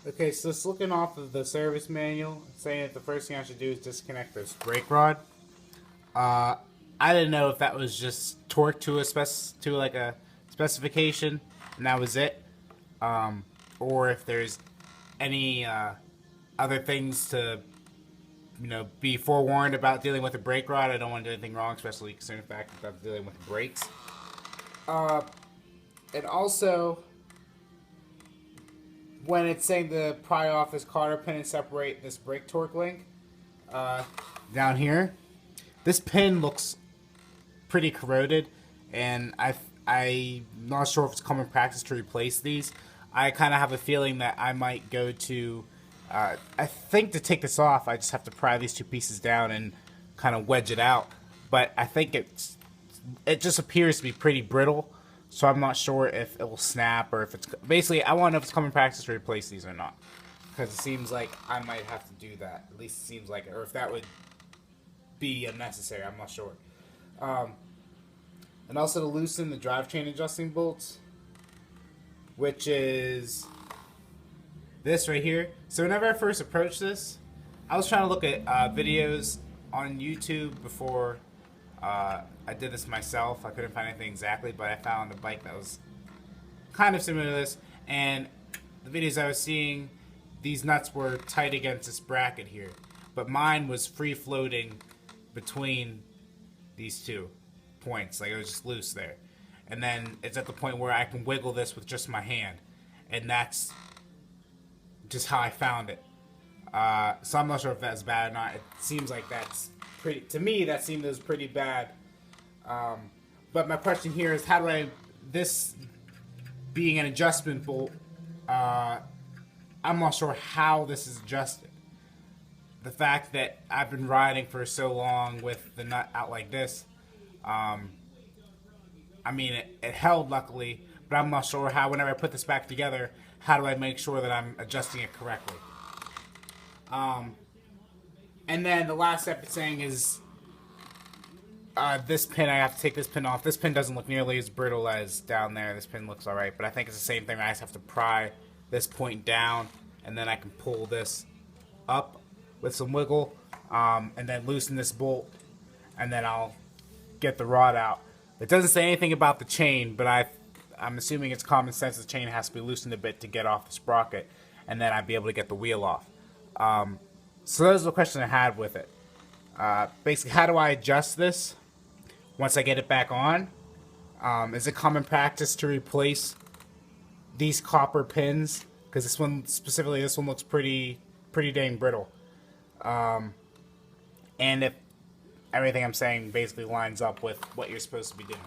Okay, so just looking off of the service manual, saying that the first thing I should do is disconnect this brake rod. Uh, I didn't know if that was just torque to a specification, and that was it, or if there's any other things to be forewarned about dealing with a brake rod. I don't want to do anything wrong, especially considering the fact that I'm dealing with brakes. And also, when it's saying to pry off this cotter pin and separate this brake torque link, down here, this pin looks pretty corroded, and I'm not sure if it's common practice to replace these. I kind of have a feeling that I might go to. I think to take this off, I just have to pry these two pieces down and kind of wedge it out. But I think it just appears to be pretty brittle, so I'm not sure if it will snap or if it's basically. I want to know if it's common practice to replace these or not, because it seems like I might have to do that. At least it seems like it, or if that would be unnecessary. I'm not sure. And also to loosen the drivetrain adjusting bolts, which is this right here. So whenever I first approached this, I was trying to look at videos on YouTube before I did this myself. I couldn't find anything exactly, but I found a bike that was kind of similar to this. And the videos I was seeing, these nuts were tight against this bracket here, but mine was free floating between these two points. Like, it was just loose there. And then it's at the point where I can wiggle this with just my hand, and that's just how I found it. So I'm not sure if that's bad or not. It seems like that's pretty, to me that seemed as pretty bad. But my question here is, how do I, this being an adjustment bolt, I'm not sure how this is adjusted. The fact that I've been riding for so long with the nut out like this, I mean, it held luckily, but I'm not sure how, whenever I put this back together, how do I make sure that I'm adjusting it correctly? And then the last step it's saying is this pin, I have to take this pin off. This pin doesn't look nearly as brittle as down there. This pin looks alright, but I think it's the same thing. I just have to pry this point down, and then I can pull this up with some wiggle, and then loosen this bolt, and then I'll get the rod out. It doesn't say anything about the chain, but I'm assuming it's common sense the chain has to be loosened a bit to get off the sprocket, and then I'd be able to get the wheel off. So those are the questions I had with it. Basically, how do I adjust this once I get it back on? Is it common practice to replace these copper pins? Because this one, specifically, this one looks pretty dang brittle. And if everything I'm saying basically lines up with what you're supposed to be doing.